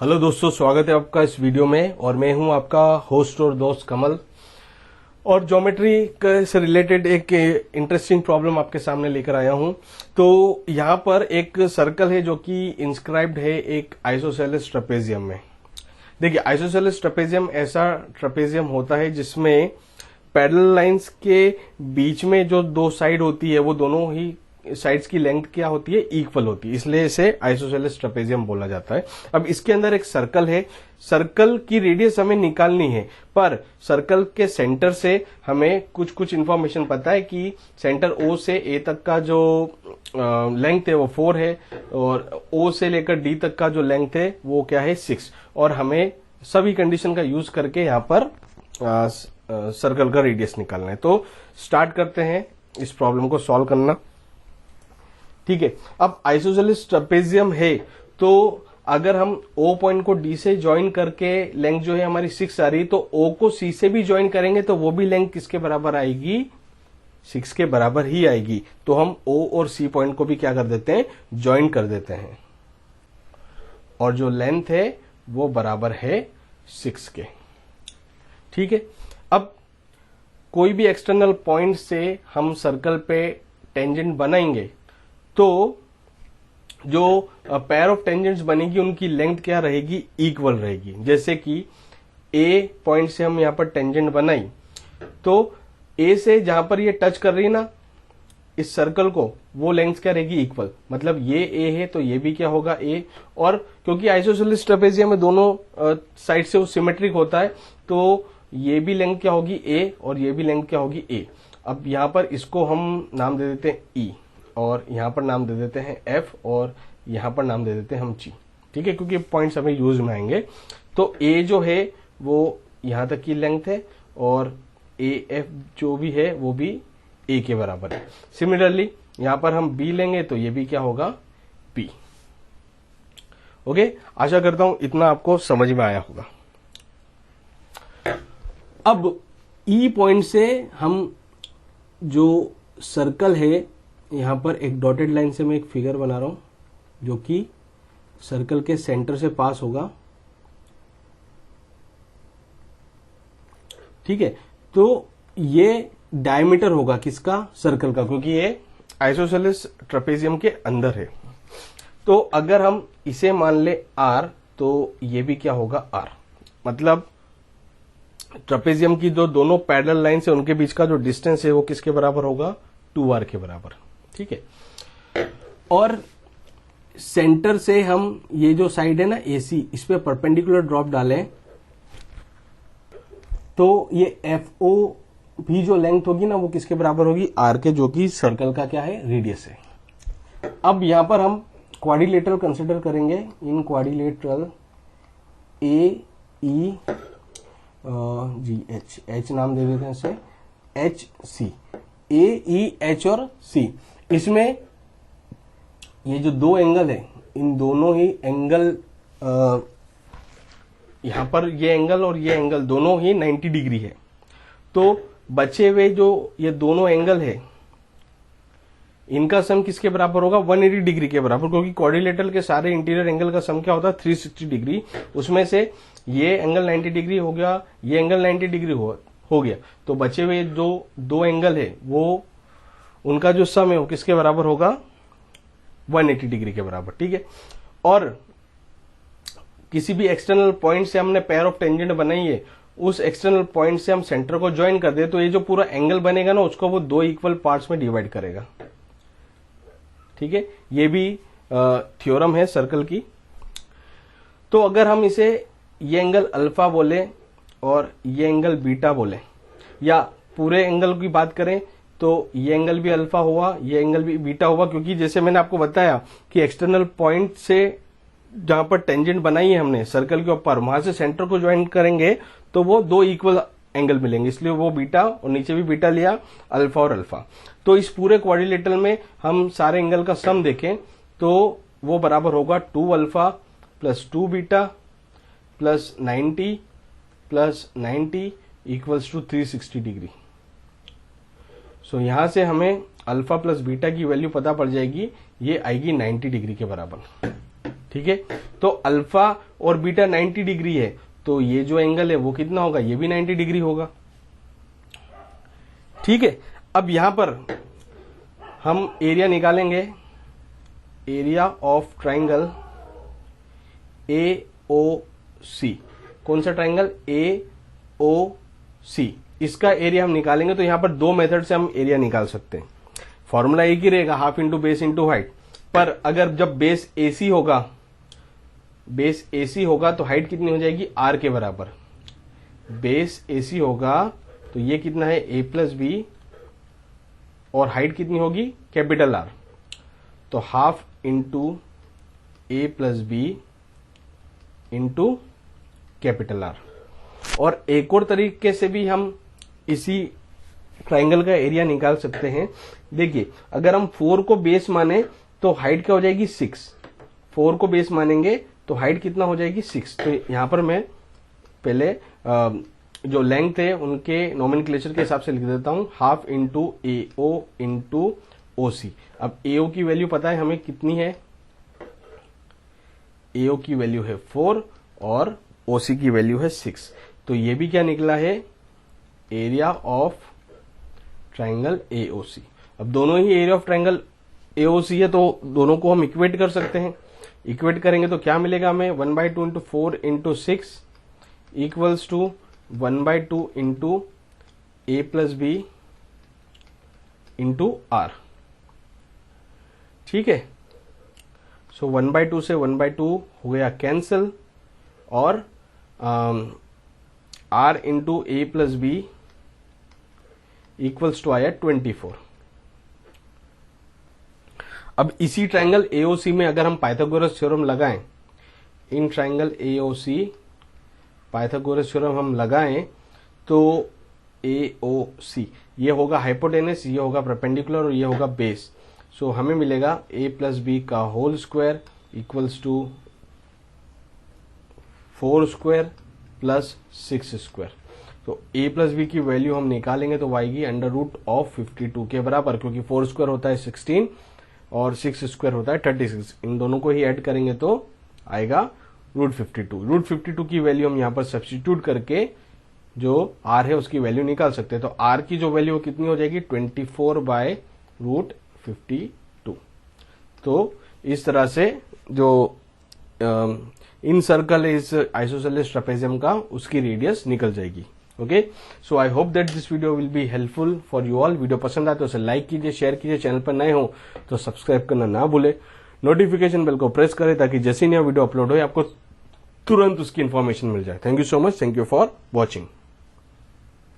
Hello दोस्तों, स्वागत है आपका इस वीडियो में। और मैं हूं आपका होस्ट और दोस्त कमल। और ज्योमेट्री से रिलेटेड एक इंटरेस्टिंग प्रॉब्लम आपके सामने लेकर आया हूं। तो यहां पर एक सर्कल है जो कि इंस्क्राइब्ड है एक आइसोसेलेस ट्रेपेजियम में। देखिए, आइसोसेलेस ट्रेपेजियम ऐसा ट्रेपेजियम होता है जिसमें पैरेलल लाइंस के बीच में जो दो साइड होती है वो दोनों ही साइड्स की लेंथ क्या होती है, इक्वल होती है, इसलिए इसे आइसोसेलेस ट्रेपेजियम बोला जाता है। अब इसके अंदर एक सर्कल है, सर्कल की रेडियस हमें निकालनी है, पर सर्कल के सेंटर से हमें कुछ कुछ इंफॉर्मेशन पता है कि सेंटर ओ से ए तक का जो लेंथ है वो 4 है, और ओ से लेकर डी तक का जो लेंथ है वो क्या है, 6। और हमें सभी कंडीशन का यूज करके यहाँ पर सर्कल का रेडियस निकालना है। तो स्टार्ट करते हैं इस प्रॉब्लम को सॉल्व करना। ठीक है, अब आइसोसेलेस ट्रेपेजियम है तो अगर हम O पॉइंट को D से ज्वाइन करके लेंथ जो है हमारी 6 आ रही, तो O को C से भी ज्वाइन करेंगे तो वो भी लेंथ किसके बराबर आएगी, 6 के बराबर ही आएगी। तो हम O और C पॉइंट को भी क्या कर देते हैं, ज्वाइन कर देते हैं, और जो लेंथ है वो बराबर है 6 के। ठीक है, अब कोई भी एक्सटर्नल पॉइंट से हम सर्कल पे टेंजेंट बनाएंगे तो जो पेयर ऑफ टेंजेंट्स बनेगी उनकी लेंथ क्या रहेगी, इक्वल रहेगी। जैसे कि ए पॉइंट से हम यहां पर टेंजेंट बनाई तो ए से जहां पर ये टच कर रही है ना इस सर्कल को, वो लेंथ क्या रहेगी, इक्वल। मतलब ये ए है तो ये भी क्या होगा, ए। और क्योंकि आइसोसेलेस ट्रेपेजियम में दोनों साइड से वो सिमेट्रिक होता है तो ये भी लेंथ क्या होगी, ए, और ये भी लेंथ क्या होगी, ए। अब यहां पर इसको हम नाम दे देते हैं ई, और यहां पर नाम दे देते हैं एफ, और यहां पर नाम दे देते हैं हम जी। ठीक है, क्योंकि पॉइंट्स हमें यूज में आएंगे। तो ए जो है वो यहां तक की लेंथ है, और ए एफ जो भी है वो भी ए के बराबर है। सिमिलरली यहां पर हम बी लेंगे तो ये भी क्या होगा, पी। ओके, आशा करता हूं इतना आपको समझ में आया होगा। अब ई पॉइंट से हम जो सर्कल है, यहां पर एक डॉटेड लाइन से मैं एक फिगर बना रहा हूं जो कि सर्कल के सेंटर से पास होगा। ठीक है, तो ये डायमीटर होगा किसका, सर्कल का, क्योंकि ये आइसोसेलेस ट्रेपेजियम के अंदर है। तो अगर हम इसे मान ले आर तो ये भी क्या होगा, आर। मतलब ट्रेपेजियम की जो दोनों पैरेलल लाइन है उनके बीच का जो डिस्टेंस है वो किसके बराबर होगा, 2r के बराबर। ठीक है, और सेंटर से हम ये जो साइड है ना AC, इस पे परपेंडिकुलर ड्रॉप डालें तो ये FO भी जो लेंथ होगी ना वो किसके बराबर होगी, R के, जो कि सर्कल का क्या है, रेडियस है। अब यहां पर हम क्वाड्रिलेटरल कंसिडर करेंगे। इन क्वाड्रिलेटरल AEGH, H नाम दे देते हैं इसे, HC, AEH और C। इसमें ये जो दो एंगल है, इन दोनों ही एंगल, यहां पर ये एंगल और ये एंगल दोनों ही 90 डिग्री है। तो बचे हुए जो ये दोनों एंगल है इनका सम किसके बराबर होगा, 180 डिग्री के बराबर, क्योंकि क्वाड्रिलेटरल के सारे इंटीरियर एंगल का सम क्या होता है, 360 डिग्री। उसमें से ये एंगल 90 डिग्री हो गया, ये एंगल 90 डिग्री हो गया, तो बचे हुए जो दो एंगल है वो उनका जो सम है वो किसके बराबर होगा, 180 डिग्री के बराबर। ठीक है, और किसी भी एक्सटर्नल पॉइंट से हमने पेयर ऑफ टेंजेंट बनाई है, उस एक्सटर्नल पॉइंट से हम सेंटर को ज्वाइन कर दे तो ये जो पूरा एंगल बनेगा ना उसको वो दो इक्वल पार्ट्स में डिवाइड करेगा। ठीक है, ये भी थ्योरम है सर्कल की। तो अगर हम इसे ये एंगल अल्फा बोले और ये एंगल बीटा बोले, या पूरे एंगल की बात करें तो ये एंगल भी अल्फा हुआ, ये एंगल भी बीटा हुआ, क्योंकि जैसे मैंने आपको बताया कि एक्सटर्नल पॉइंट से जहां पर टेंजेंट बनाई है हमने सर्कल के ऊपर, वहां से सेंटर को ज्वाइन करेंगे तो वो दो इक्वल एंगल मिलेंगे, इसलिए वो बीटा, और नीचे भी बीटा लिया, अल्फा और अल्फा। तो इस पूरे क्वाड्रिलेटरल में हम सारे एंगल का सम देखें तो वो बराबर होगा 2 alpha plus 2 beta plus 90 plus 90 equals to 360 degree. So यहां से हमें अल्फा प्लस बीटा की वैल्यू पता पड़ जाएगी, ये आएगी 90 डिग्री के बराबर। ठीक है, तो अल्फा और बीटा 90 डिग्री है, तो ये जो एंगल है वो कितना होगा, ये भी 90 डिग्री होगा। ठीक है, अब यहां पर हम एरिया निकालेंगे, एरिया ऑफ ट्राइंगल AOC। कौन सा ट्राइंगल, AOC, इसका एरिया हम निकालेंगे। तो यहां पर दो मेथड से हम एरिया निकाल सकते हैं। फॉर्मूला एक ही रहेगा, half into base into height, पर अगर जब बेस AC होगा, बेस AC होगा तो हाइट कितनी हो जाएगी, R के बराबर। बेस AC होगा तो ये कितना है, A प्लस बी, और हाइट कितनी होगी, कैपिटल R, तो half into A plus B into capital R। और एक और तरीके से भी हम इसी ट्राइंगल का एरिया निकाल सकते हैं। देखिए, अगर हम 4 को बेस माने तो हाइट क्या हो जाएगी, 6। 4 को बेस मानेंगे तो हाइट कितना हो जाएगी, 6। तो यहां पर मैं पहले जो लेंथ है उनके नोमेनक्लेचर के हिसाब से लिख देता हूं, half into AO into OC। अब AO की वैल्यू पता है हमें कितनी है, AO की वैल्यू है 4 और OC की वैल्यू है 6। तो ये भी क्या निकला है, एरिया ऑफ ट्राइंगल AOC। अब दोनों ही एरिया ऑफ ट्राइंगल AOC है, तो दोनों को हम इक्वेट कर सकते हैं। इक्वेट करेंगे तो क्या मिलेगा हमें, 1/2 into 4 into 6 equals to 1/2 into A plus B into R। ठीक है, सो 1/2 से 1/2 हो गया कैंसिल, और R into A plus B equals to आया 24। अब इसी ट्राइंगल AOC में अगर हम पाइथागोरस थ्योरम लगाएं, in triangle AOC Pythagoras theorem हम लगाएं, तो AOC ये होगा हाइपोटेनस, ये होगा परपेंडिकुलर और ये होगा बेस। सो हमें मिलेगा A प्लस बी का whole square equals to 4 square plus 6 square. तो A प्लस बी की वैल्यू हम निकालेंगे तो आएगी √52 के बराबर, क्योंकि 4 स्क्वायर होता है 16 और 6 स्क्वायर होता है 36। इन दोनों को ही ऐड करेंगे तो आएगा √52। √52 की वैल्यू हम यहां पर सब्स्टिट्यूट करके जो R है उसकी वैल्यू निकाल सकते हैं। तो R की जो वैल्यू कितनी हो जाएगी, 24/√52। तो इस तरह से जो इन सर्कल इस आइसोसेलेस ट्रेपेजियम का, उसकी रेडियस निकल जाएगी। Okay, so I hope that this video will be helpful for you all. Video पसंद आए तो उसे लाइक कीजिए, शेयर कीजिए, चैनल पर नए हो तो सब्सक्राइब करना ना भूले, नोटिफिकेशन बेल को प्रेस करें ताकि जैसे नया वीडियो अपलोड हो आपको तुरंत उसकी इन्फॉर्मेशन मिल जाए। Thank you so much, thank you for watching.